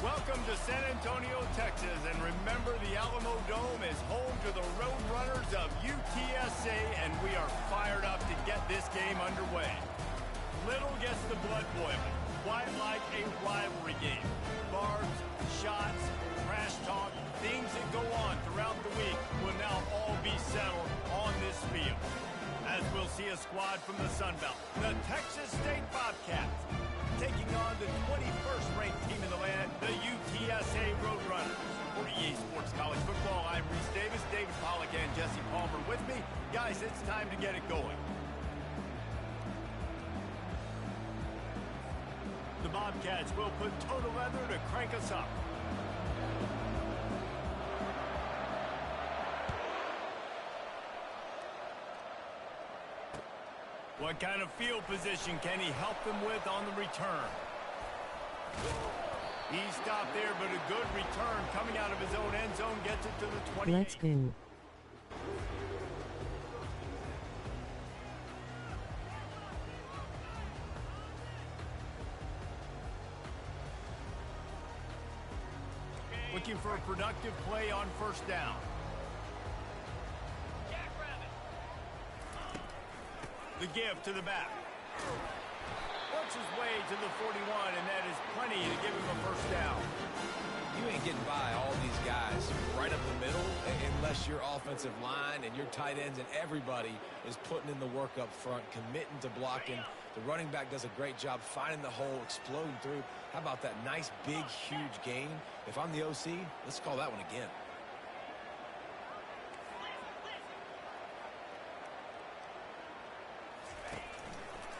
Welcome to San Antonio, Texas, and remember the Alamo Dome is home to the Roadrunners of UTSA, and we are fired up to get this game underway. Little gets the blood boiling, quite like a rivalry game. Barbs, shots, trash talk, things that go on throughout the week will now all be settled on this field. As we'll see a squad from the Sun Belt, the Texas State Bobcats, taking on the 21st ranked team in the land, the UTSA Roadrunners. For EA Sports College Football, I'm Reese Davis, David Pollack, and Jesse Palmer with me. Guys, it's time to get it going. The Bobcats will put toe to leather to crank us up. What kind of field position can he help them with on the return? He stopped there, but a good return coming out of his own end zone gets it to the 28. Let's go. Looking for a productive play on first down. The give to the back. Works his way to the 41, and that is plenty to give him a first down. You ain't getting by all these guys right up the middle unless your offensive line and your tight ends and everybody is putting in the work up front, committing to blocking. The running back does a great job finding the hole, exploding through. How about that nice, big, huge gain? If I'm the OC, let's call that one again.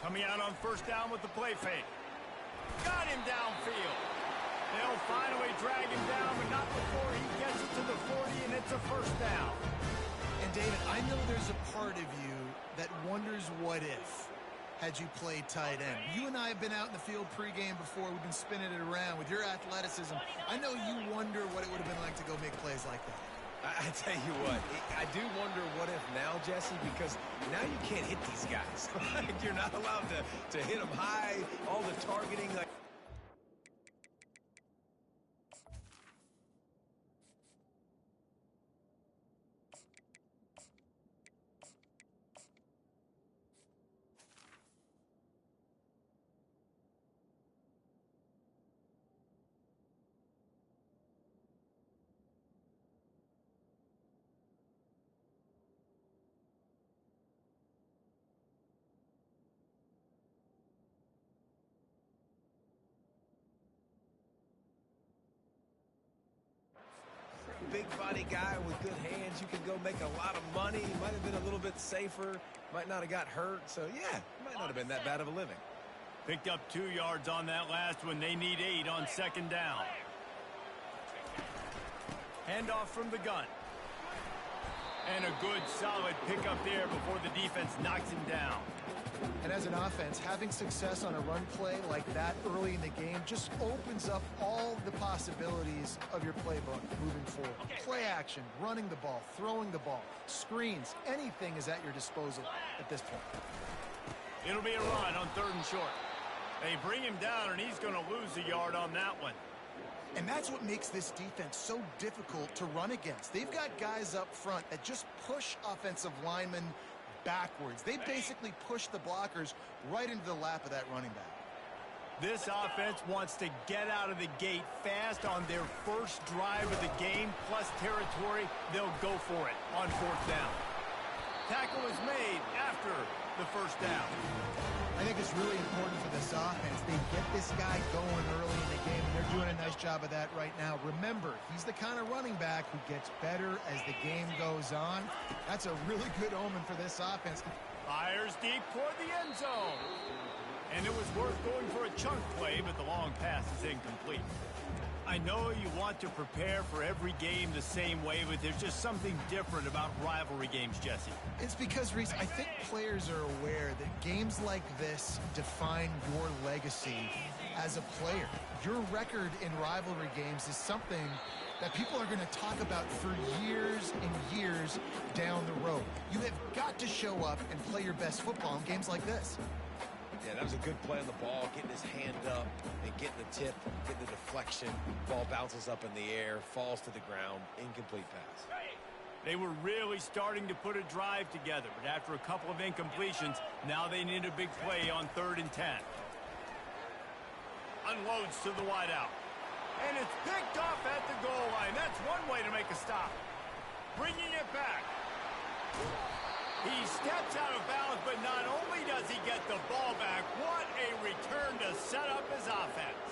Coming out on first down with the play fake. Got him downfield. They'll finally drag him down, but not before he gets it to the 40, and it's a first down. And, David, I know there's a part of you that wonders what if had you played tight end. You and I have been out in the field pregame before. We've been spinning it around with your athleticism. I know you wonder what it would have been like to go make plays like that. I tell you what, I do wonder what if now, Jesse, because now you can't hit these guys. You're not allowed to hit them high, all the targeting. Big body guy with good hands. You can go make a lot of money. Might have been a little bit safer. Might not have got hurt. So, yeah, might not have been that bad of a living. Picked up 2 yards on that last one. They need 8 on second down. Handoff from the gun. And a good, solid pickup there before the defense knocks him down. And as an offense, having success on a run play like that early in the game just opens up all the possibilities of your playbook moving forward. Play action, running the ball, throwing the ball, screens, anything is at your disposal at this point. It'll be a run on 3rd and short. They bring him down, and he's going to lose a yard on that one. And that's what makes this defense so difficult to run against. They've got guys up front that just push offensive linemen backwards. They basically push the blockers right into the lap of that running back. This offense wants to get out of the gate fast on their first drive of the game, plus territory. They'll go for it on 4th down. Tackle is made after the first down. I think it's really important for this offense. They get this guy going early in the game, and they're doing a nice job of that right now. Remember, he's the kind of running back who gets better as the game goes on. That's a really good omen for this offense. Fires deep toward the end zone. And it was worth going for a chunk play, but the long pass is incomplete. I know you want to prepare for every game the same way, but there's just something different about rivalry games, Jesse. It's because, Reese, I think players are aware that games like this define your legacy as a player. Your record in rivalry games is something that people are going to talk about for years and years down the road. You have got to show up and play your best football in games like this. Yeah, that was a good play on the ball, getting his hand up and getting the tip, getting the deflection. Ball bounces up in the air, falls to the ground, incomplete pass. They were really starting to put a drive together, but after a couple of incompletions, now they need a big play on 3rd and 10. Unloads to the wideout. And it's picked off at the goal line. That's one way to make a stop. Bringing it back. He steps out of bounds, but not only does he get the ball back, what a return to set up his offense.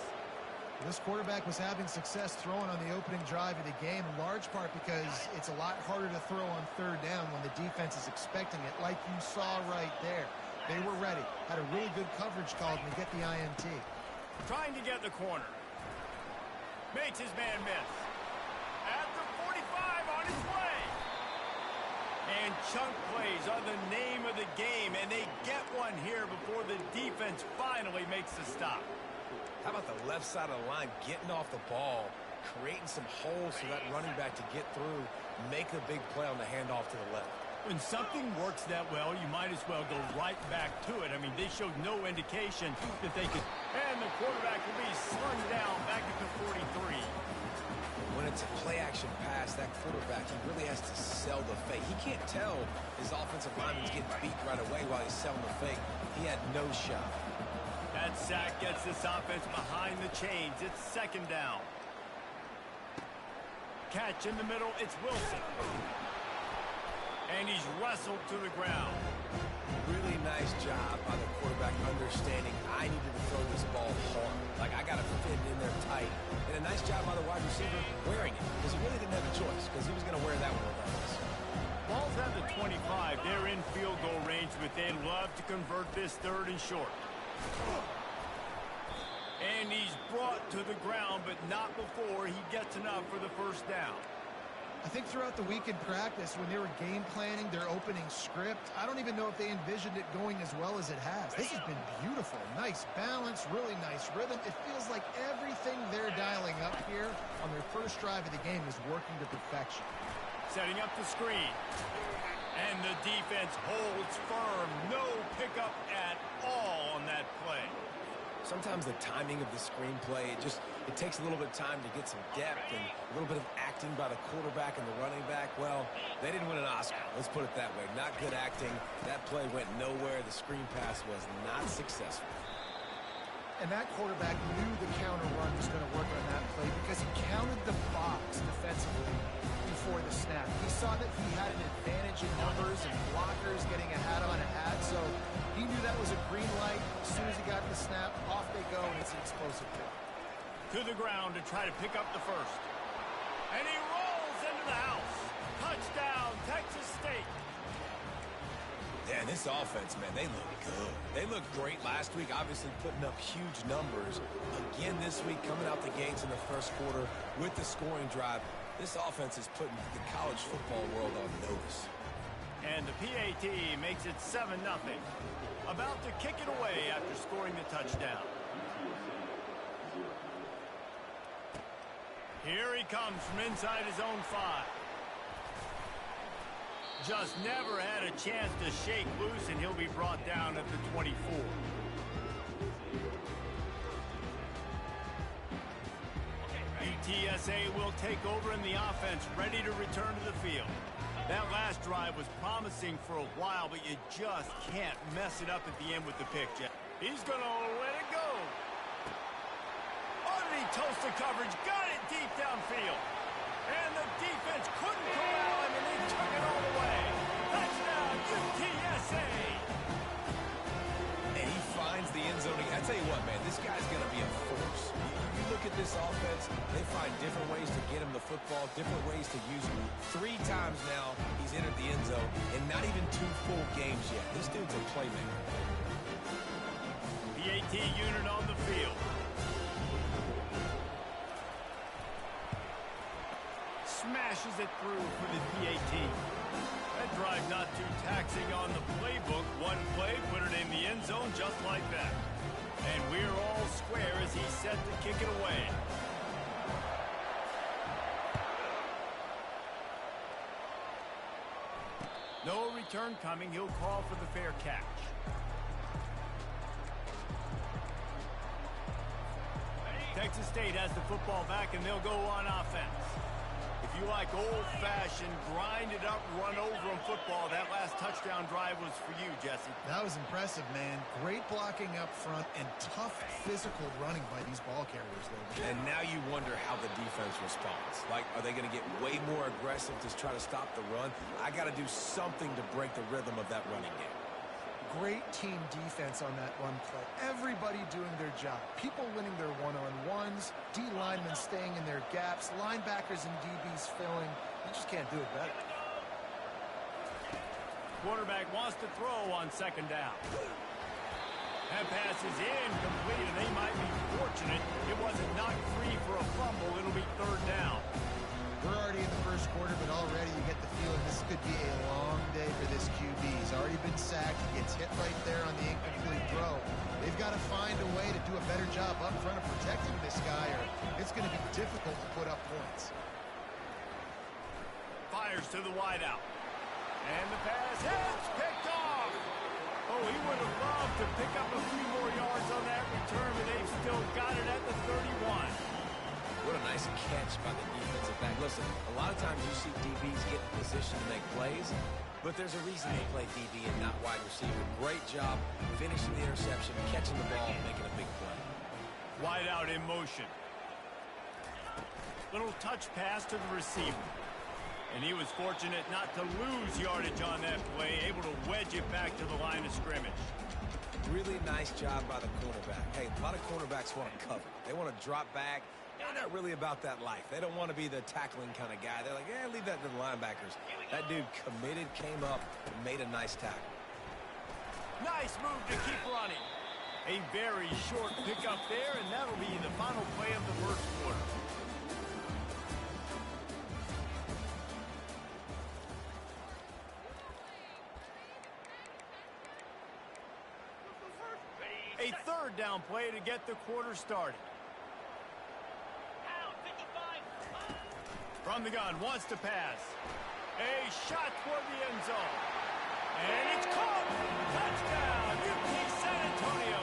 This quarterback was having success throwing on the opening drive of the game, in large part because it's a lot harder to throw on 3rd down when the defense is expecting it, like you saw right there. They were ready, had a really good coverage call to get the INT. Trying to get the corner. Makes his man miss. At the 45, on his way. And chunk plays are the name of the game, and they get one here before the defense finally makes the stop. How about the left side of the line getting off the ball, creating some holes for that running back to get through, make a big play on the handoff to the left. When something works that well, you might as well go right back to it. I mean, they showed no indication that they could. And the quarterback will be slung down back at the 43. When it's a play-action pass, that quarterback, he really has to sell the fake. He can't tell his offensive lineman's getting beat right away while he's selling the fake. He had no shot. That sack gets this offense behind the chains. It's 2nd down. Catch in the middle. It's Wilson. And he's wrestled to the ground. Really nice job by the quarterback understanding I needed to throw this ball hard. Like, I got to fit it in there tight. And a nice job by the wide receiver wearing it, because he really didn't have a choice, because he was going to wear that one regardless. Ball's at the 25. They're in field goal range, but they'd love to convert this 3rd and short. And he's brought to the ground, but not before he gets enough for the 1st down. I think throughout the week in practice, when they were game planning their opening script, I don't even know if they envisioned it going as well as it has. This has been beautiful. Nice balance, really nice rhythm. It feels like everything they're dialing up here on their 1st drive of the game is working to perfection. Setting up the screen. And the defense holds firm. No pickup at all on that play. Sometimes the timing of the screenplay, it takes a little bit of time to get some depth and a little bit of acting by the quarterback and the running back. Well, they didn't win an Oscar. Let's put it that way. Not good acting. That play went nowhere. The screen pass was not successful. And that quarterback knew the counter run was going to work on that play because he counted the box defensively before the snap. He saw that he had an advantage in numbers and blockers getting a hat on a hat, so he knew that was a green light. As soon as he got the snap, off they go, and it's an explosive play. To the ground to try to pick up the 1st. And he rolls into the house. Touchdown, Texas State. Yeah, and this offense, man, they look good. They looked great last week, obviously putting up huge numbers. Again this week, coming out the gates in the 1st quarter with the scoring drive. This offense is putting the college football world on notice. And the PAT makes it 7-0. About to kick it away after scoring the touchdown. Here he comes from inside his own 5. Just never had a chance to shake loose, and he'll be brought down at the 24. UTSA will take over in the offense, ready to return to the field. That last drive was promising for a while, but you just can't mess it up at the end with the pick, Jeff. He's going to let it go. Oh, did he toast the coverage? Got it deep downfield. And the defense couldn't corral him, and they took it all the way. Touchdown, UTSA. And he finds the end zone. I tell you what, man, this guy's going to be a force. You look at this offense, they find different ways to get him the football, different ways to use him. 3 times now he's entered the end zone, and not even 2 full games yet. This dude's a playmaker. PAT unit on the field. Smashes it through for the PAT. That drive not too taxing on the playbook. One play, put it in the end zone just like that. And we're all square as he's set to kick it away. No return coming. He'll call for the fair catch. Texas State has the football back, and they'll go on offense. If you like old-fashioned, grind-it-up, run-over-'em football, that last touchdown drive was for you, Jesse. That was impressive, man. Great blocking up front and tough physical running by these ball carriers, though. And now you wonder how the defense responds. Like, are they going to get way more aggressive to try to stop the run? I got to do something to break the rhythm of that running game. Great team defense on that run play. Everybody doing their job. People winning their one-on-ones, D linemen staying in their gaps, linebackers and DBs filling. You just can't do it better. Quarterback wants to throw on second down. That pass is incomplete, and they might be fortunate it wasn't knocked free for a fumble. It'll be third down. We're already in the first quarter, but already you get the feeling this could be a long day for this QB. He's already been sacked. He gets hit right there on the incomplete throw. They've got to find a way to do a better job up front of protecting this guy, or it's going to be difficult to put up points. Fires to the wideout. And the pass hits, picked off. Oh, he would have loved to pick up a few more yards on that return, but they've still got it at the 31. What a nice catch by the defensive back. Listen, a lot of times you see DBs get in position to make plays, but there's a reason they play DB and not wide receiver. Great job finishing the interception, catching the ball, making a big play. Wide out in motion. Little touch pass to the receiver. And he was fortunate not to lose yardage on that play, able to wedge it back to the line of scrimmage. Really nice job by the cornerback. Hey, a lot of cornerbacks want to cover. They want to drop back. They're not really about that life. They don't want to be the tackling kind of guy. They're like, yeah, leave that to the linebackers. That dude committed, came up, and made a nice tackle. Nice move to keep running. A very short pickup there, and that'll be the final play of the first quarter. A third down play to get the quarter started. From the gun, wants to pass. A shot toward the end zone. And it's caught! Touchdown! UT San Antonio!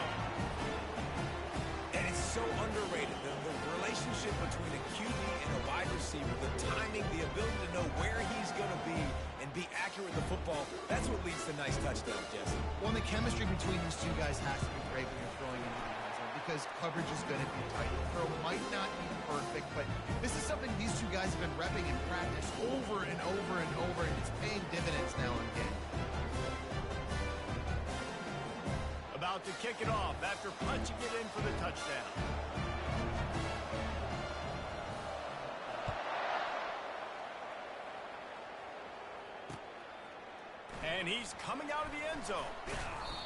And it's so underrated. The relationship between a QB and a wide receiver, the timing, the ability to know where he's going to be and be accurate with the football, that's what leads to nice touchdowns, Jesse. Well, the chemistry between these two guys has to be great when you're throwing into the end zone because coverage is going to be tight. The throw might not be perfect, but this is something these two guys have been repping in practice over and over and over, and it's paying dividends now and again. About to kick it off after punching it in for the touchdown. And he's coming out of the end zone.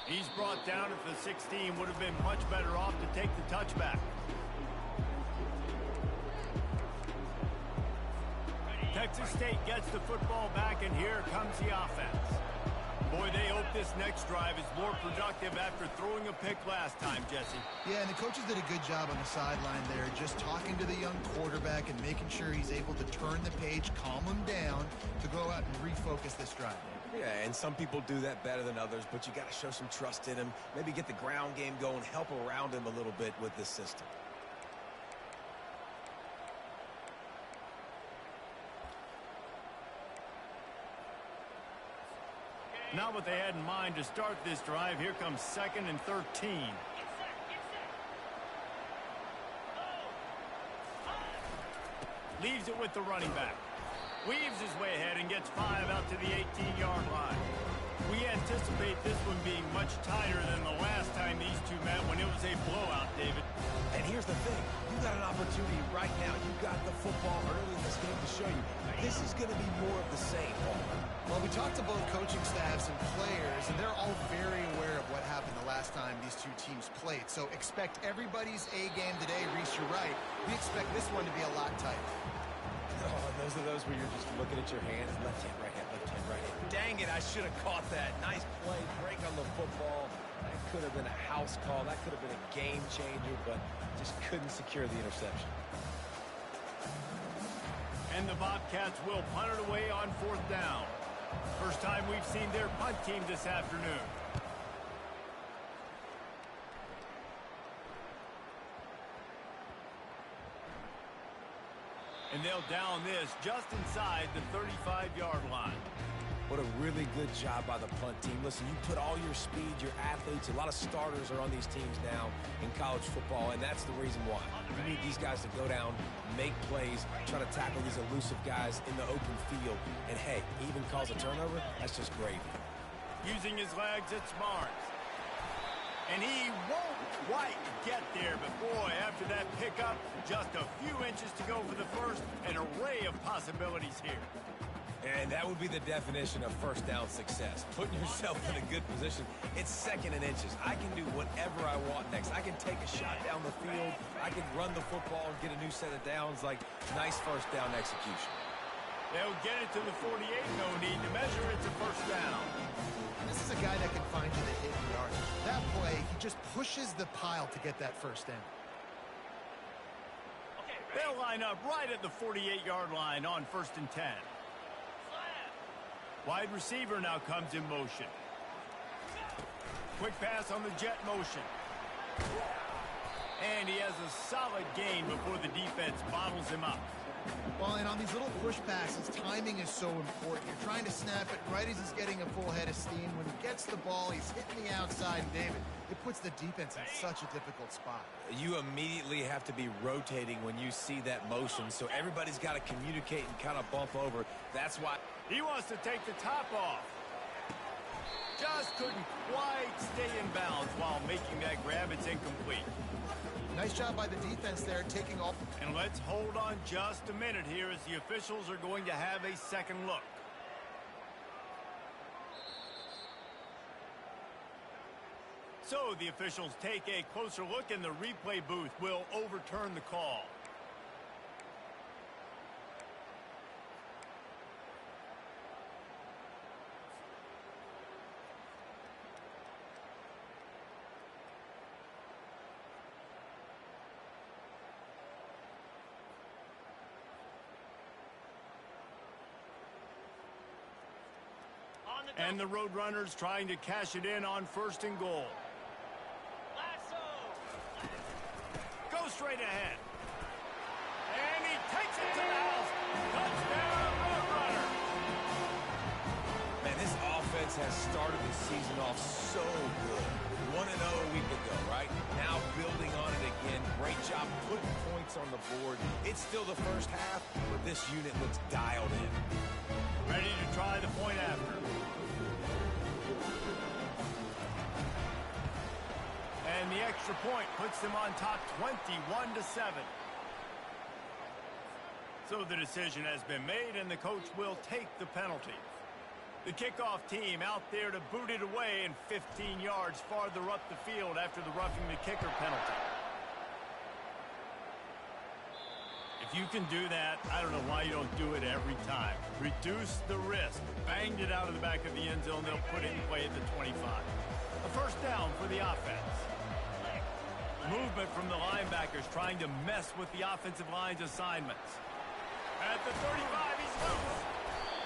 He's brought down at the 16. Would have been much better off to take the touchback. Texas State gets the football back, and here comes the offense. Boy, they hope this next drive is more productive after throwing a pick last time, Jesse. Yeah, and the coaches did a good job on the sideline there, just talking to the young quarterback and making sure he's able to turn the page, calm him down, to go out and refocus this drive. Yeah, and some people do that better than others, but you got to show some trust in him, maybe get the ground game going, help around him a little bit with this system. Not what they had in mind to start this drive. Here comes 2nd and 13. Leaves it with the running back. Weaves his way ahead and gets 5 out to the 18-yard line. We anticipate this one being much tighter than the last time these two met when it was a blowout, David. And here's the thing. You got an opportunity right now. You got the football early in this game to show you. This is going to be more of the same. Well, we talked to both coaching staffs and players, and they're all very aware of what happened the last time these two teams played. So expect everybody's A game today. Reese, you're right. We expect this one to be a lot tighter. Oh, and those are those where you're just looking at your hands. Left hand, right hand, left hand, right hand. Dang it, I should have caught that. Nice play, break on the football. That could have been a house call. That could have been a game changer, but just couldn't secure the interception. And the Bobcats will punt it away on 4th down. First time we've seen their punt team this afternoon. And they'll down this just inside the 35-yard line. What a really good job by the punt team. Listen, you put all your speed, your athletes, a lot of starters are on these teams now in college football, and that's the reason why. You need these guys to go down, make plays, try to tackle these elusive guys in the open field. And, hey, he even calls a turnover. That's just gravy. Using his legs, it's Barnes. And he won't quite get there, but boy, after that pickup, just a few inches to go for the first, an array of possibilities here. And that would be the definition of first down success. Putting yourself in a good position. It's second and inches. I can do whatever I want next. I can take a shot down the field. I can run the football and get a new set of downs. Like, nice first down execution. They'll get it to the 48. No need to measure. It's a first down. This is a guy that can find you the hidden yards. That play, he just pushes the pile to get that first down. They'll line up right at the 48-yard line on 1st and 10. Wide receiver now comes in motion. Quick pass on the jet motion. And he has a solid gain before the defense bottles him up. Well, and on these little push passes, timing is so important. You're trying to snap it right as he's getting a full head of steam. When he gets the ball, he's hitting the outside, David. It puts the defense in such a difficult spot. You immediately have to be rotating when you see that motion, so everybody's got to communicate and kind of bump over. That's why he wants to take the top off. Just couldn't quite stay in bounds while making that grab. It's incomplete. Nice job by the defense there, taking off. And let's hold on just a minute here as the officials are going to have a second look. So the officials take a closer look, and the replay booth will overturn the call. And the Roadrunners trying to cash it in on 1st and goal. Go straight ahead. And he takes it to the house. Touchdown, Roadrunner. Man, this offense has started the season off so good. 1-0 a week ago, right? Now building on it again. Great job putting points on the board. It's still the first half, but this unit looks dialed in. Ready to try the point after. And the extra point puts them on top 21-7. So the decision has been made, and the coach will take the penalty. The kickoff team out there to boot it away and 15 yards farther up the field after the roughing the kicker penalty. If you can do that, I don't know why you don't do it every time. Reduce the risk. Banged it out of the back of the end zone. They'll put it in play at the 25. A first down for the offense. Movement from the linebackers trying to mess with the offensive line's assignments. At the 35, he's loose.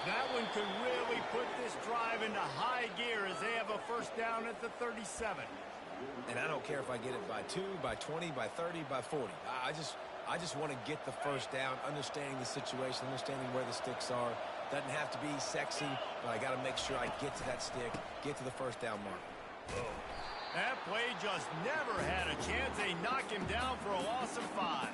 That one could really put this drive into high gear as they have a first down at the 37. And I don't care if I get it by 2, by 20, by 30, by 40. I just want to get the first down, understanding the situation, understanding where the sticks are. Doesn't have to be sexy, but I got to make sure I get to that stick, get to the first down mark. That play just never had a chance. They knock him down for a loss of 5.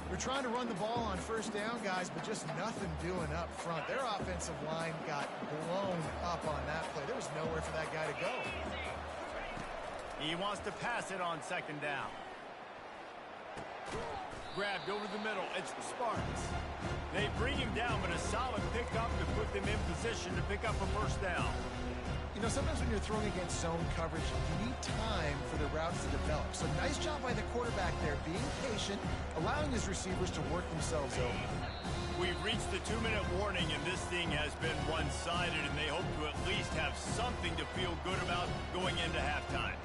We're trying to run the ball on first down, guys, but just nothing doing up front. Their offensive line got blown up on that play. There was nowhere for that guy to go. He wants to pass it on 2nd down. Grabbed over the middle. It's Sparks. They bring him down, but a solid pickup to put them in position to pick up a first down. You know, sometimes when you're throwing against zone coverage, you need time for the routes to develop. So nice job by the quarterback there, being patient, allowing his receivers to work themselves over. We've reached the 2-minute warning, and this thing has been one-sided, and they hope to at least have something to feel good about going into halftime.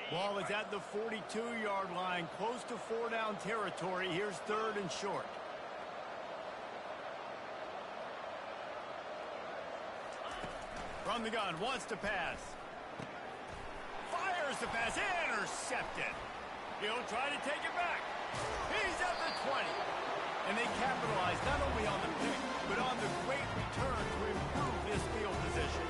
Ball is at the 42-yard line, close to 4-down territory. Here's 3rd and short. From the gun, wants to pass. Fires the pass, intercepted. He'll try to take it back. He's at the 20. And they capitalize not only on the pick, but on the great return to improve his field position.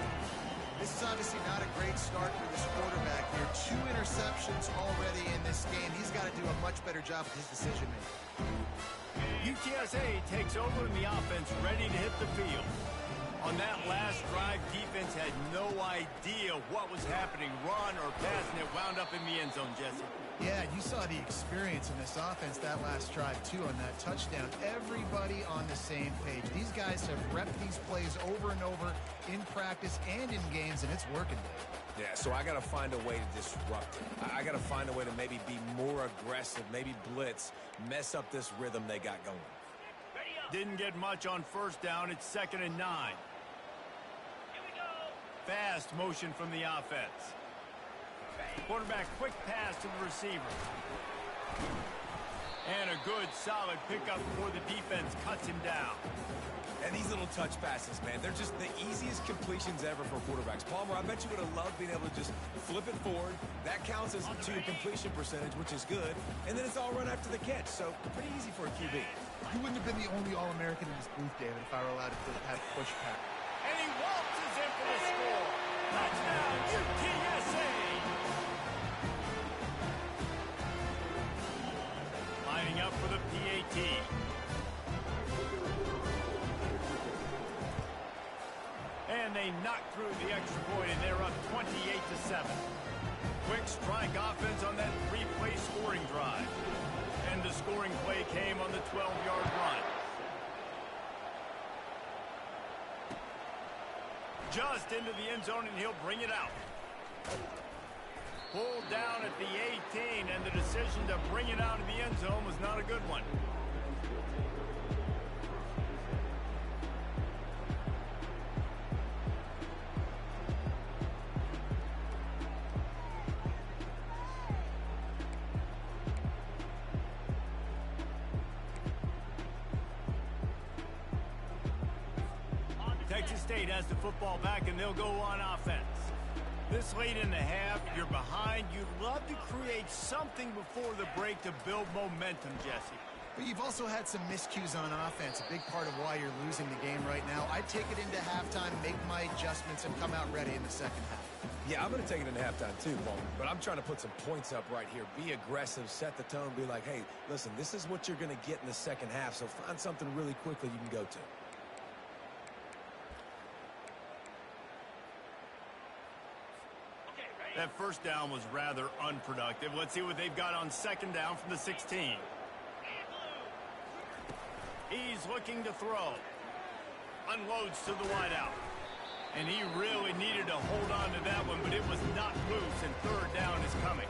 This is obviously not a great start for this quarterback here. 2 interceptions already in this game. He's got to do a much better job with his decision-making. UTSA takes over in the offense, ready to hit the field. On that last drive, defense had no idea what was happening, run or pass, and it wound up in the end zone, Jesse. Yeah, you saw the experience in this offense that last drive, too, on that touchdown. Everybody on the same page. These guys have repped these plays over and over in practice and in games, and it's working. Yeah, so I got to find a way to disrupt it. I got to find a way to maybe be more aggressive, maybe blitz, mess up this rhythm they got going. Didn't get much on first down. It's 2nd and 9. Fast motion from the offense. Quarterback, quick pass to the receiver. And a good, solid pickup before the defense cuts him down. And these little touch passes, man, they're just the easiest completions ever for quarterbacks. Palmer, I bet you would have loved being able to just flip it forward. That counts as to your completion percentage, which is good. And then it's all run after the catch, so pretty easy for a QB. You wouldn't have been the only All-American in this booth, David, if I were allowed to have push back. And he waltzes in for the score. Touchdown, UTSA. Lining up for the PAT. And they knock through the extra point, and they're up 28-7. Quick strike offense on that 3-play scoring drive. And the scoring play came on the 12-yard run. Just into the end zone, and he'll bring it out. Pulled down at the 18, and the decision to bring it out of the end zone was not a good one. Texas State has the football back, and they'll go on offense. This late in the half, you're behind. You'd love to create something before the break to build momentum, Jesse. But you've also had some miscues on offense, a big part of why you're losing the game right now. I'd take it into halftime, make my adjustments, and come out ready in the second half. Yeah, I'm going to take it into halftime too, Palmer. But I'm trying to put some points up right here. Be aggressive, set the tone, be like, hey, listen, this is what you're going to get in the second half, so find something really quickly you can go to. That first down was rather unproductive. Let's see what they've got on second down from the 16. He's looking to throw. Unloads to the wideout. And he really needed to hold on to that one, but it was not loose, and third down is coming.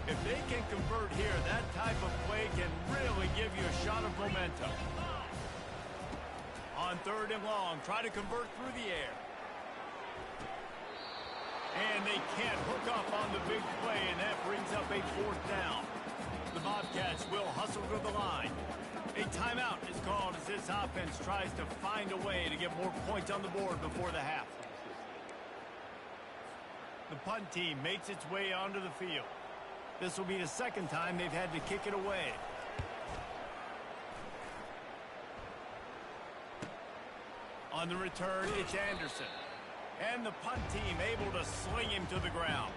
If they can convert here, that type of play can really give you a shot of momentum. On 3rd and long, try to convert through the air. And they can't hook up on the big play, and that brings up a 4th down. The Bobcats will hustle to the line. A timeout is called as this offense tries to find a way to get more points on the board before the half. The punt team makes its way onto the field. This will be the second time they've had to kick it away. On the return, it's Anderson. And the punt team able to sling him to the ground.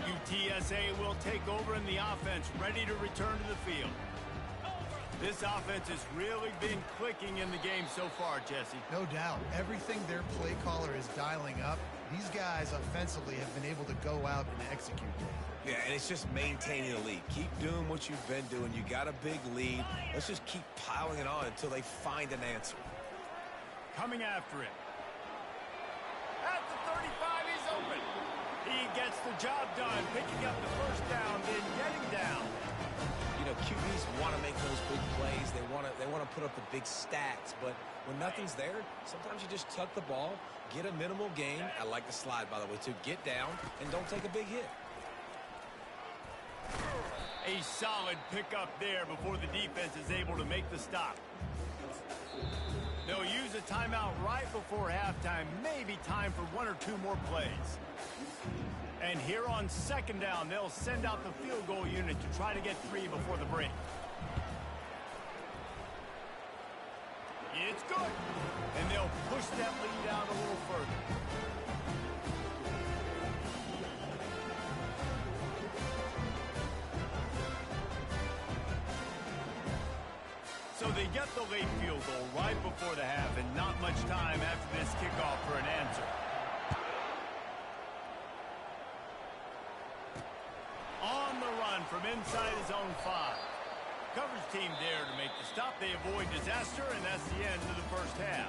UTSA will take over in the offense, ready to return to the field. This offense has really been clicking in the game so far, Jesse. No doubt. Everything their play caller is dialing up, these guys offensively have been able to go out and execute. Yeah, and it's just maintaining the lead. Keep doing what you've been doing. You got a big lead. Let's just keep piling it on until they find an answer. Coming after it. At the 35, he's open. He gets the job done, picking up the first down, then getting down. You know, QBs want to make those big plays. They want to put up the big stats. But when nothing's there, sometimes you just tuck the ball, get a minimal gain. I like the slide, by the way, too. Get down and don't take a big hit. A A solid pickup there before the defense is able to make the stop. They'll use a timeout right before halftime. Maybe time for 1 or 2 more plays. And here on second down, they'll send out the field goal unit to try to get 3 before the break. It's good. And they'll push that lead out a little further. So they get the late field goal right before the half, and not much time after this kickoff for an answer. On the run from inside his own 5. Coverage team there to make the stop. They avoid disaster, and that's the end of the first half.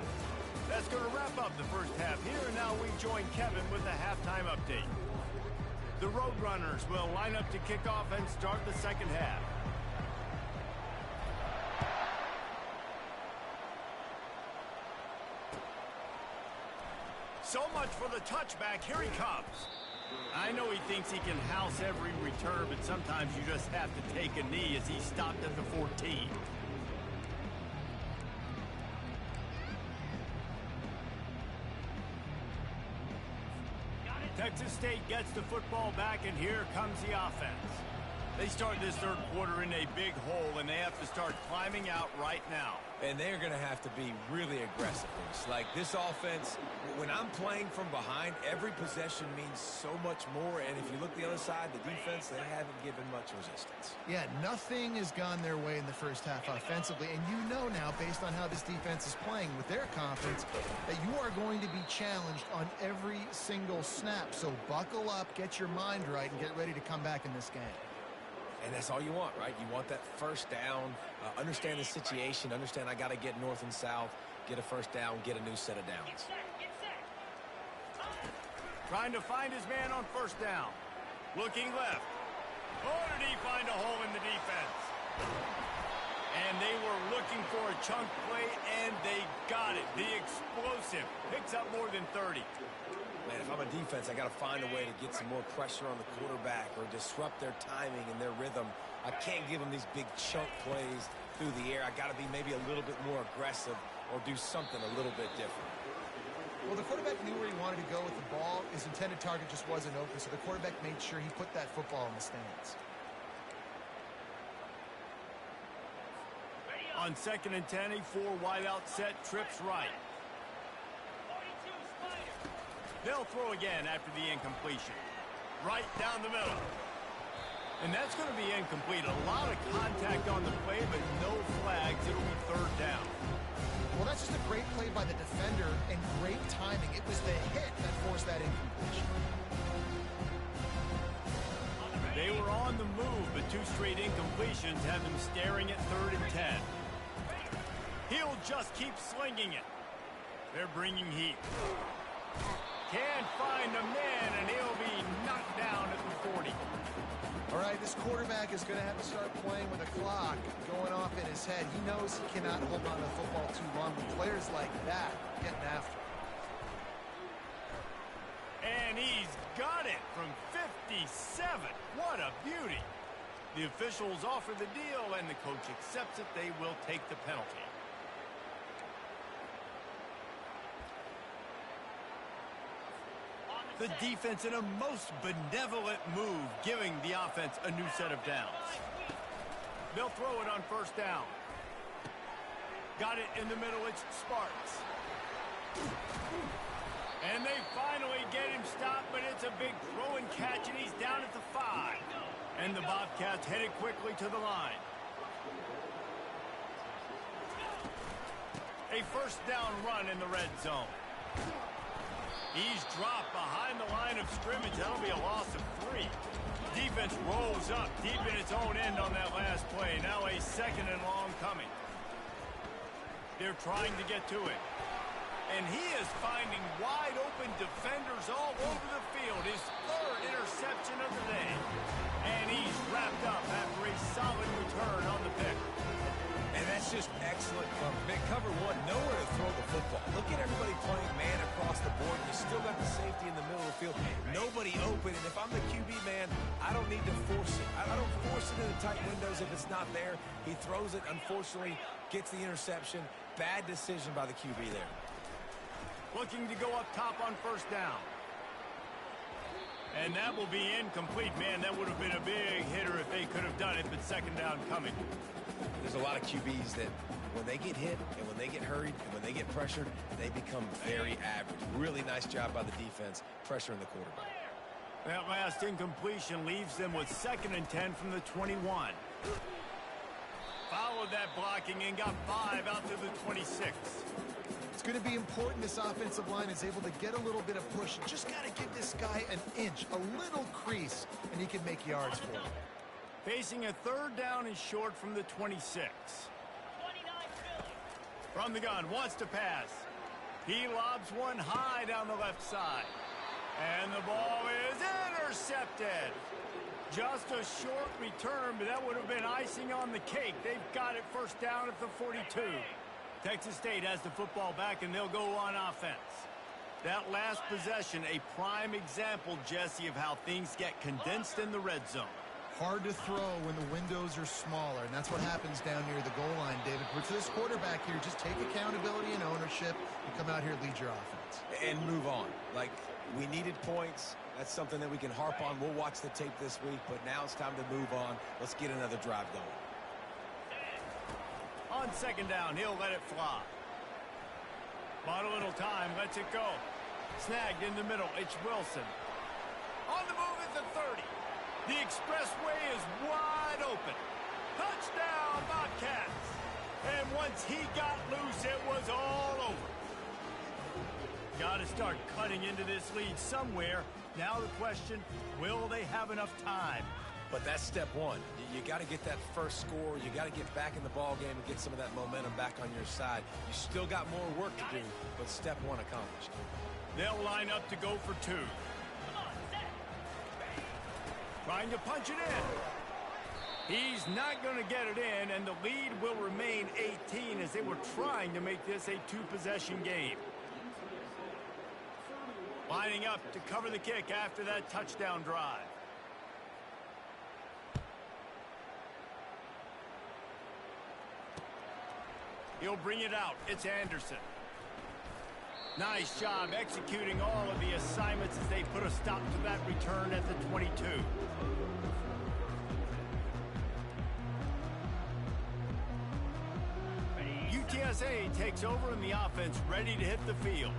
That's going to wrap up the first half here, and now we join Kevin with the halftime update. The Roadrunners will line up to kick off and start the second half. So much for the touchback. Here he comes. I know he thinks he can house every return, but sometimes you just have to take a knee as he stopped at the 14. Texas State gets the football back, and here comes the offense. They start this third quarter in a big hole, and they have to start climbing out right now. And they're going to have to be really aggressive. It's like this offense, when I'm playing from behind, every possession means so much more. And if you look the other side, the defense, they haven't given much resistance. Yeah, nothing has gone their way in the first half offensively. And you know now, based on how this defense is playing with their confidence, that you are going to be challenged on every single snap. So buckle up, get your mind right, and get ready to come back in this game. And that's all you want, right? You want that first down, understand the situation, understand I got to get north and south, get a first down, get a new set of downs. Trying to find his man on first down. Looking left. Oh, did he find a hole in the defense? And they were looking for a chunk play, and they got it. The explosive picks up more than 30. Man, if I'm a defense, I got to find a way to get some more pressure on the quarterback or disrupt their timing and their rhythm. I can't give them these big chunk plays through the air. I got to be maybe a little bit more aggressive or do something a little bit different. Well, the quarterback knew where he wanted to go with the ball. His intended target just wasn't open, so the quarterback made sure he put that football in the stands. On 2nd and 10, a 4-wideout set, trips right. They'll throw again after the incompletion. Right down the middle. And that's going to be incomplete. A lot of contact on the play, but no flags. It'll be third down. Well, that's just a great play by the defender and great timing. It was the hit that forced that incompletion. They were on the move, but 2 straight incompletions have them staring at 3rd and 10. He'll just keep slinging it. They're bringing heat. Can't find a man, and he'll be knocked down at the 40. All right, this quarterback is going to have to start playing with a clock going off in his head. He knows he cannot hold on to the football too long with players like that getting after him. And he's got it from 57. What a beauty. The officials offer the deal, and the coach accepts it. They will take the penalty. The defense in a most benevolent move, giving the offense a new set of downs. They'll throw it on first down. Got it in the middle. It's Sparks. And they finally get him stopped, but it's a big throw and catch, and he's down at the 5. And the Bobcats headed quickly to the line. A first down run in the red zone. He's dropped behind the line of scrimmage. That'll be a loss of 3. Defense rolls up deep in its own end on that last play. Now a 2nd and long coming. They're trying to get to it. And he is finding wide open defenders all over the field. His 3rd interception of the day. And he's wrapped up after a solid return on the pick. And that's just excellent cover. Cover 1, nowhere to throw the football. Look at everybody playing man across the board. You still got the safety in the middle of the field. Nobody open. And if I'm the QB, man, I don't need to force it. I don't force it it into tight windows. If it's not there, he throws it. Unfortunately, gets the interception. Bad decision by the QB there. Looking to go up top on first down. And that will be incomplete. Man, that would have been a big hitter if they could have done it, but second down coming. There's a lot of QBs that when they get hit and when they get hurried and when they get pressured, they become very average. Really nice job by the defense pressuring the quarterback. That last incompletion leaves them with 2nd and 10 from the 21. Followed that blocking and got 5 out to the 26. It's going to be important this offensive line is able to get a little bit of push. Just got to give this guy an inch, a little crease, and he can make yards for it. Facing a 3rd down and short from the 26. From the gun, wants to pass. He lobs one high down the left side. And the ball is intercepted. Just a short return, but that would have been icing on the cake. They've got it first down at the 42. Texas State has the football back, and they'll go on offense. That last possession, a prime example, Jesse, of how things get condensed in the red zone. Hard to throw when the windows are smaller, and that's what happens down near the goal line, David. But for this quarterback here, just take accountability and ownership and come out here and lead your offense. And move on. Like, we needed points. That's something that we can harp on. We'll watch the tape this week, but now it's time to move on. Let's get another drive going. On second down, he'll let it fly. Bought a little time, lets it go. Snagged in the middle, it's Wilson. On the move at the 30. The expressway is wide open. Touchdown, Bobcats. And once he got loose, it was all over. Got to start cutting into this lead somewhere. Now the question, will they have enough time? But that's step one. You got to get that first score. You got to get back in the ball game and get some of that momentum back on your side. You still got more work to do, but step one accomplished. They'll line up to go for 2. Trying to punch it in. He's not going to get it in, and the lead will remain 18 as they were trying to make this a 2-possession game. Lining up to cover the kick after that touchdown drive. He'll bring it out. It's Anderson. Nice job executing all of the assignments as they put a stop to that return at the 22. UTSA takes over in the offense, ready to hit the field.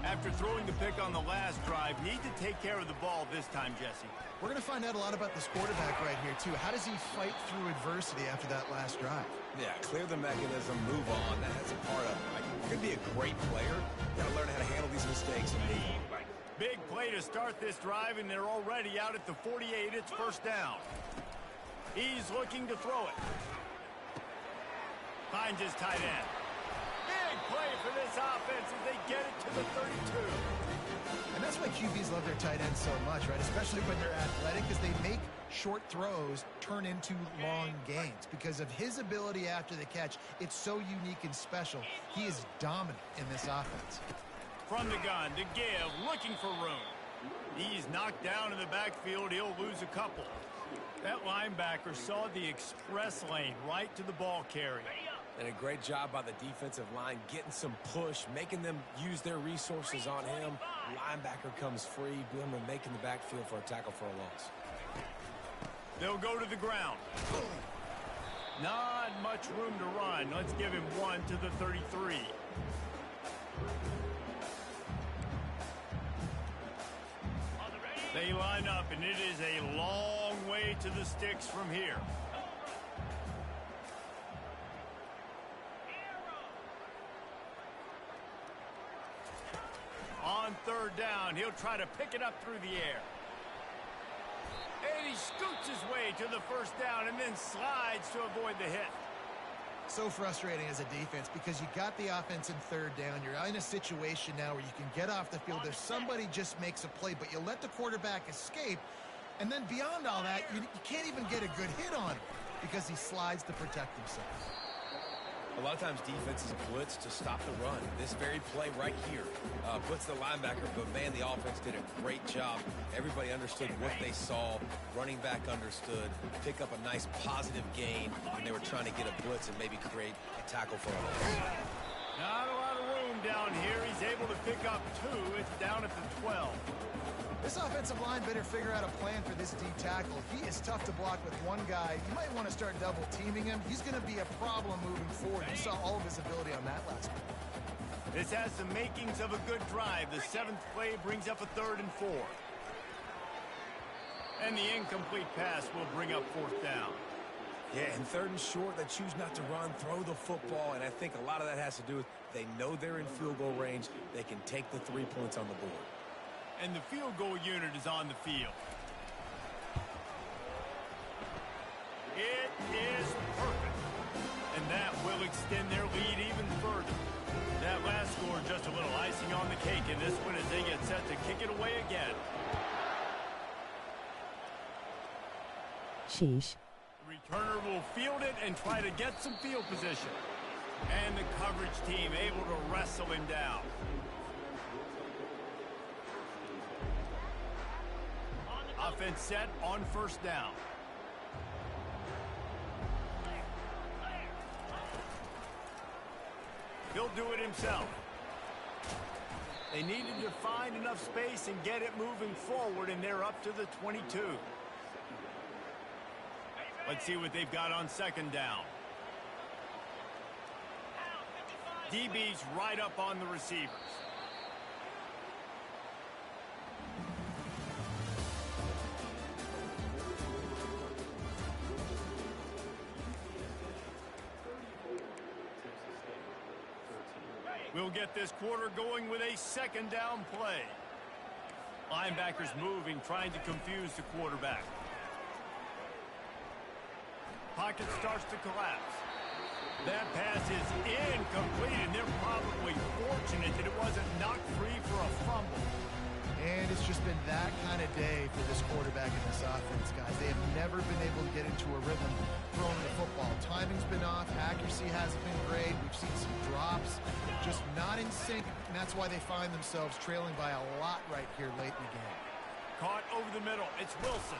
After throwing the pick on the last drive, need to take care of the ball this time, Jesse. We're going to find out a lot about this quarterback right here, too. How does he fight through adversity after that last drive? Yeah, clear the mechanism, move on. That's a part of it. Right? You're going to be a great player. You got to learn how to handle these mistakes and move on. Big play to start this drive, and they're already out at the 48. It's first down. He's looking to throw it. Finds his tight end. Big play for this offense as they get it to the 32. And that's why QBs love their tight ends so much, right? Especially when they're athletic, because they make short throws turn into long gains. Because of his ability after the catch, it's so unique and special. He is dominant in this offense. From the gun to give, looking for room. He's knocked down in the backfield. He'll lose a couple. That linebacker saw the express lane right to the ball carrier. And a great job by the defensive line, getting some push, making them use their resources on him. Linebacker comes free, boom, and making the backfield for a tackle for a loss. They'll go to the ground. Not much room to run. Let's give him 1 to the 33. They line up, and it is a long way to the sticks from here. On third down, he'll try to pick it up through the air. And he scoots his way to the first down and then slides to avoid the hit. So frustrating as a defense because you got the offense in third down. You're in a situation now where you can get off the field if somebody just makes a play, but you let the quarterback escape. And then beyond all that, you can't even get a good hit on him because he slides to protect himself. A lot of times defenses blitz to stop the run. This very play right here puts the linebacker, but man, the offense did a great job. Everybody understood what they saw. Running back understood. Pick up a nice positive gain when they were trying to get a blitz and maybe create a tackle for them. Not a lot of room down here. He's able to pick up 2. It's down at the 12. This offensive line better figure out a plan for this D tackle. He is tough to block with one guy. You might want to start double teaming him. He's going to be a problem moving forward. You saw all of his ability on that last one. This has the makings of a good drive. The 7th play brings up a 3rd and 4. And the incomplete pass will bring up 4th down. Yeah, and 3rd and short, they choose not to run, throw the football, and I think a lot of that has to do with they know they're in field goal range. They can take the 3 points on the board. And the field goal unit is on the field. It is perfect. And that will extend their lead even further. That last score just a little icing on the cake in this one as they get set to kick it away again. Sheesh. The returner will field it and try to get some field position. And the coverage team able to wrestle him down. Offense set on 1st down. He'll do it himself. They needed to find enough space and get it moving forward, and they're up to the 22. Let's see what they've got on 2nd down. DB's right up on the receivers. We'll get this quarter going with a 2nd down play. Linebackers moving, trying to confuse the quarterback. Pocket starts to collapse. That pass is incomplete, and they're probably fortunate that it wasn't knocked free for a fumble. And it's just been that kind of day for this quarterback in this offense, guys. They have never been able to get into a rhythm throwing the football. Timing's been off. Accuracy hasn't been great. We've seen some drops. Just not in sync, and that's why they find themselves trailing by a lot right here late in the game. Caught over the middle. It's Wilson.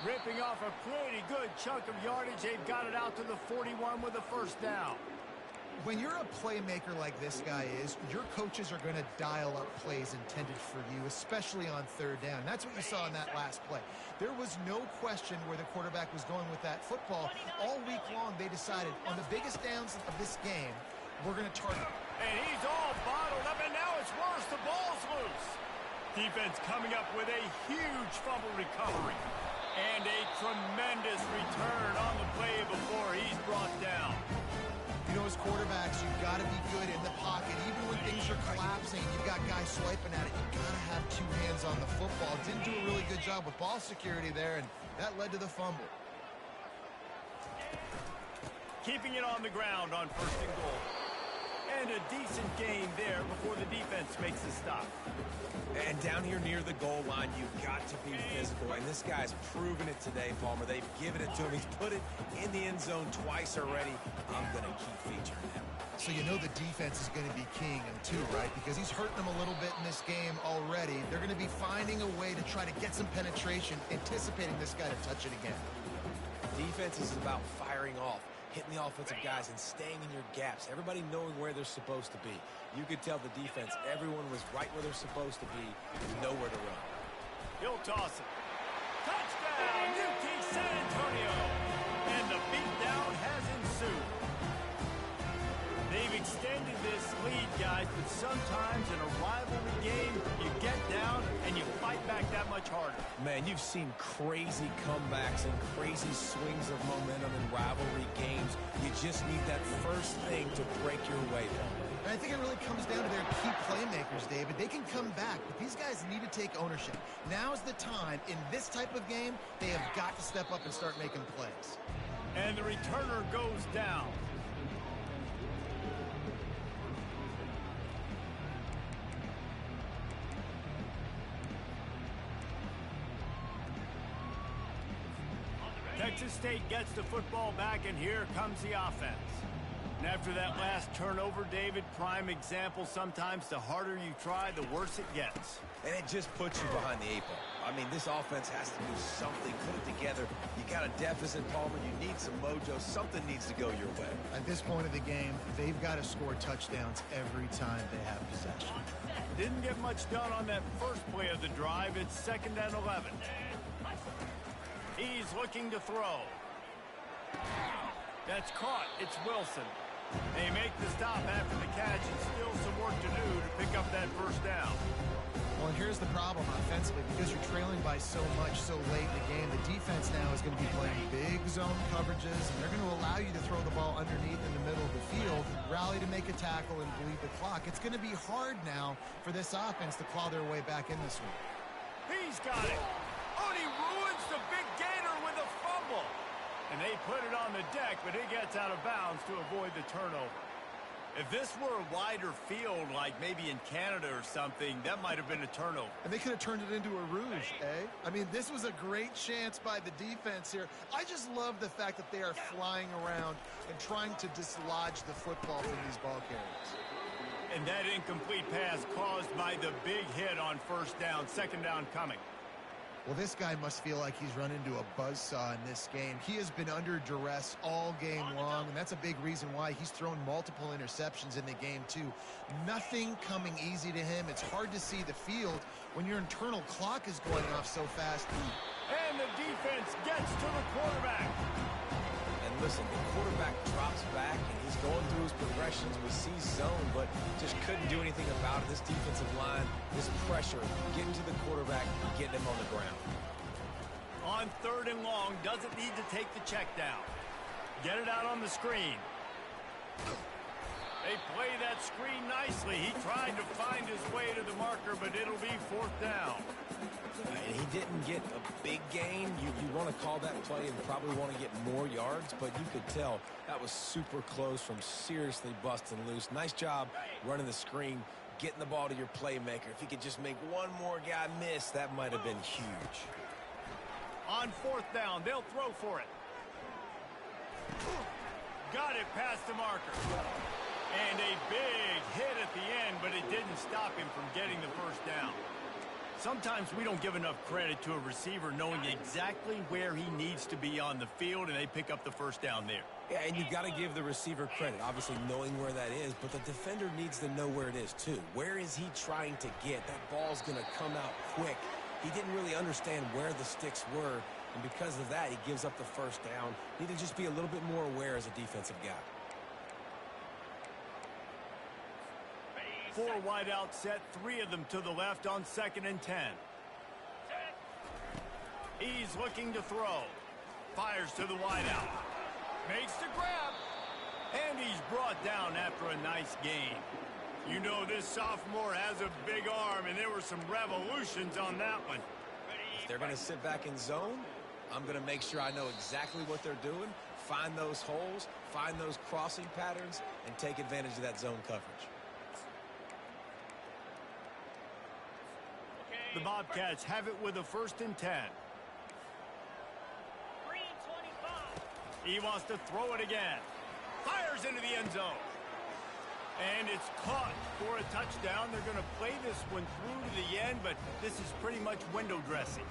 Ripping off a pretty good chunk of yardage. They've got it out to the 41 with a 1st down. When you're a playmaker like this guy is, your coaches are going to dial up plays intended for you, especially on 3rd down. That's what you saw in that last play. There was no question where the quarterback was going with that football. All week long, they decided on the biggest downs of this game, we're going to target. And he's all bottled up, and now it's worse. The ball's loose. Defense coming up with a huge fumble recovery. And a tremendous return on the play before he's brought down. You know, as quarterbacks, you've got to be good in the pocket. Even when things are collapsing, you've got guys swiping at it. You've got to have 2 hands on the football. Didn't do a really good job with ball security there, and that led to the fumble. Keeping it on the ground on 1st and goal. And a decent gain there before the defense makes the stop. And down here near the goal line, you've got to be physical. And this guy's proven it today, Palmer. They've given it to him. He's put it in the end zone twice already. I'm going to keep featuring him. So you know the defense is going to be keying him too, right? Because he's hurting them a little bit in this game already. They're going to be finding a way to try to get some penetration, anticipating this guy to touch it again. Defense is about firing off, hitting the offensive guys and staying in your gaps. Everybody knowing where they're supposed to be. You could tell the defense, everyone was right where they're supposed to be, nowhere to run. He'll toss it. Touchdown, UT San Antonio. And the beatdown has ensued. They've extended this lead, guys, but sometimes in a rivalry game, you get down and you fight back that much harder. Man, you've seen crazy comebacks and crazy swings of momentum in rivalry games. You just need that first thing to break your way. And I think it really comes down to their key playmakers, David. They can come back, but these guys need to take ownership. Now's the time. In this type of game, they have got to step up and start making plays. And the returner goes down. Texas State gets the football back, and here comes the offense. And after that last turnover, David, prime example, sometimes the harder you try, the worse it gets. And it just puts you behind the 8 ball. I mean, this offense has to do something, put it together. You got a deficit, Palmer. You need some mojo. Something needs to go your way. At this point of the game, they've got to score touchdowns every time they have possession. Didn't get much done on that first play of the drive. It's 2nd and 11. He's looking to throw. That's caught. It's Wilson. They make the stop after the catch, and still some work to do to pick up that first down. Well, and here's the problem offensively. Because you're trailing by so much so late in the game, the defense now is going to be playing big zone coverages, and they're going to allow you to throw the ball underneath in the middle of the field, rally to make a tackle, and bleed the clock. It's going to be hard now for this offense to claw their way back in this one. He's got it. Oh, and he ruins the big gainer with a fumble. And they put it on the deck, but it gets out of bounds to avoid the turnover. If this were a wider field, like maybe in Canada or something, that might have been a turnover. And they could have turned it into a rouge, eh? I mean, this was a great chance by the defense here. I just love the fact that they are flying around and trying to dislodge the football from these ball carriers. And that incomplete pass caused by the big hit on first down, 2nd down coming. Well, this guy must feel like he's run into a buzzsaw in this game. He has been under duress all game long, and that's a big reason why he's thrown multiple interceptions in the game, too. Nothing coming easy to him. It's hard to see the field when your internal clock is going off so fast. And the defense gets to the quarterback. And listen, the quarterback drops back, and he's going through his progressions with C zone, but just couldn't do anything about it. This defensive line, this pressure, getting to the quarterback, getting him on the ground. On 3rd and long, doesn't need to take the check down. Get it out on the screen. They play that screen nicely. He tried to find his way to the marker, but it'll be 4th down. And he didn't get a big gain. You want to call that play and probably want to get more yards, but you could tell that was super close from seriously busting loose. Nice job running the screen, getting the ball to your playmaker. If he could just make one more guy miss, that might have been huge. On 4th down, they'll throw for it. Got it past the marker. And a big hit at the end, but it didn't stop him from getting the first down. Sometimes we don't give enough credit to a receiver knowing exactly where he needs to be on the field, and they pick up the first down there. Yeah, and you've got to give the receiver credit, obviously knowing where that is, but the defender needs to know where it is too. Where is he trying to get? That ball's going to come out quick. He didn't really understand where the sticks were, and because of that, he gives up the first down. Need to just be a little bit more aware as a defensive guy. 4 wide out set, 3 of them to the left on 2nd and 10. He's looking to throw. Fires to the wide out. Makes the grab. And he's brought down after a nice gain. You know this sophomore has a big arm, and there were some revolutions on that one. If they're going to sit back in zone, I'm going to make sure I know exactly what they're doing, find those holes, find those crossing patterns, and take advantage of that zone coverage. The Bobcats have it with a 1st and 10. He wants to throw it again. Fires into the end zone. And it's caught for a touchdown. They're going to play this one through to the end, but this is pretty much window dressing.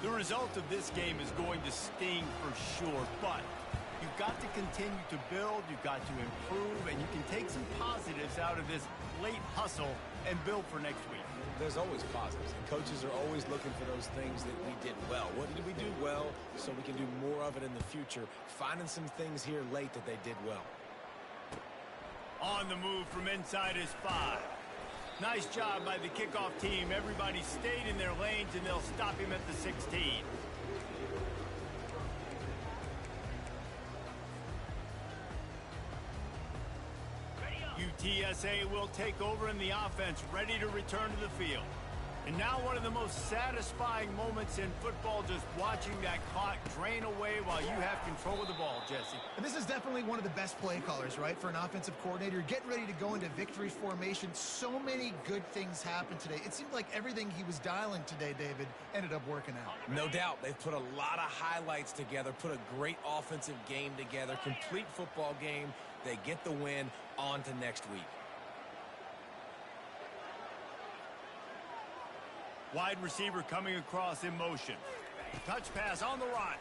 The result of this game is going to sting for sure, but you've got to continue to build, you've got to improve, and you can take some positives out of this late hustle and build for next week. There's always positives, and coaches are always looking for those things that we did well. What did we do well so we can do more of it in the future? Finding some things here late that they did well. On the move from inside his 5. Nice job by the kickoff team. Everybody stayed in their lanes, and they'll stop him at the 16. UTSA will take over in the offense, ready to return to the field. And now one of the most satisfying moments in football, just watching that clock drain away while you have control of the ball, Jesse. And this is definitely one of the best play callers, right, for an offensive coordinator. Getting ready to go into victory formation. So many good things happened today. It seemed like everything he was dialing today, David, ended up working out. No doubt. They've put a lot of highlights together, put a great offensive game together, complete football game. They get the win. On to next week. Wide receiver coming across in motion. Touch pass on the run.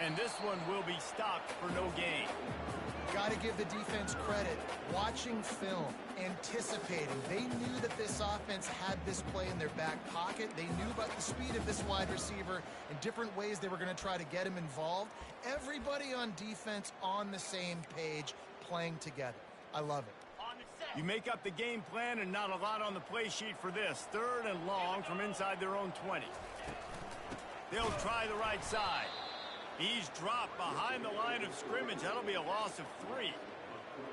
And this one will be stopped for no gain. Got to give the defense credit. Watching film, anticipating. They knew that this offense had this play in their back pocket. They knew about the speed of this wide receiver and different ways they were going to try to get him involved. Everybody on defense on the same page, playing together. I love it. You make up the game plan and not a lot on the play sheet for this. 3rd and long from inside their own 20. They'll try the right side. He's dropped behind the line of scrimmage. That'll be a loss of 3.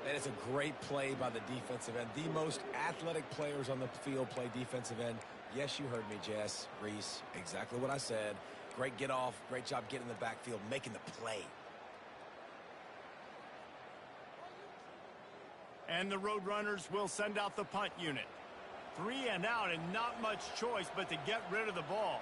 That is a great play by the defensive end. The most athletic players on the field play defensive end. Yes, you heard me, Jess, Reese. Exactly what I said. Great get off. Great job getting in the backfield, making the play. And the Roadrunners will send out the punt unit. 3 and out and not much choice but to get rid of the ball.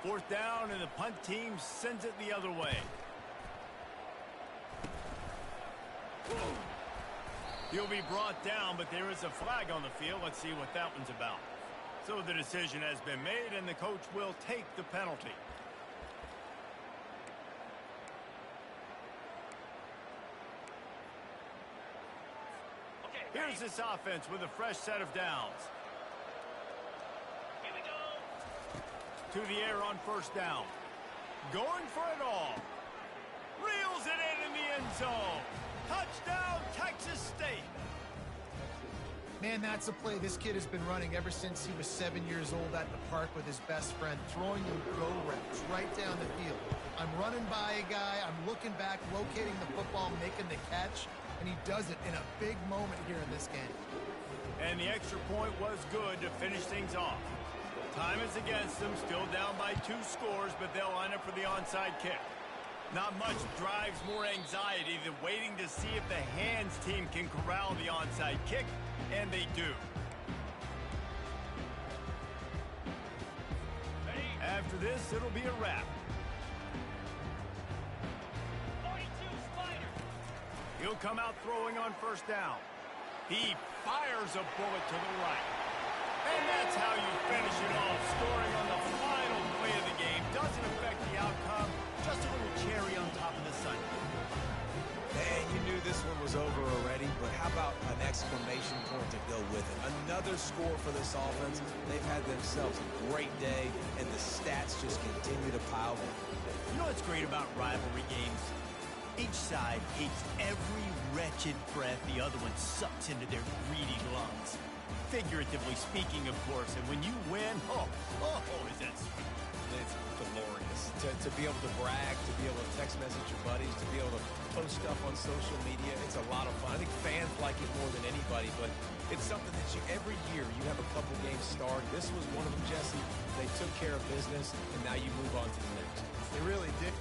Fourth down, and the punt team sends it the other way. He'll be brought down, but there is a flag on the field. Let's see what that one's about. So the decision has been made, and the coach will take the penalty. Here's this offense with a fresh set of downs. To the air on first down. Going for it all. Reels it in the end zone. Touchdown, Texas State. Man, that's a play this kid has been running ever since he was 7 years old at the park with his best friend, throwing them go routes right down the field. I'm running by a guy, I'm looking back, locating the football, making the catch, and he does it in a big moment here in this game. And the extra point was good to finish things off. Time is against them, still down by 2 scores, but they'll line up for the onside kick. Not much drives more anxiety than waiting to see if the hands team can corral the onside kick, and they do. After this, it'll be a wrap. 42 Spider. He'll come out throwing on first down. He fires a bullet to the right. And that's how you finish it off, scoring on the final play of the game. Doesn't affect the outcome, just a little cherry on top of the sundae. Man, you knew this one was over already, but how about an exclamation point to go with it? Another score for this offense. They've had themselves a great day, and the stats just continue to pile in. You know what's great about rivalry games? Each side hates every wretched breath the other one sucks into their greedy lungs. Figuratively speaking, of course, and when you win, is that sweet. It's glorious. To be able to brag, to be able to text message your buddies, to be able to post stuff on social media, it's a lot of fun. I think fans like it more than anybody, but it's something that every year you have a couple games start. This was one of them, Jesse. They took care of business, and now you move on to the next. They really did.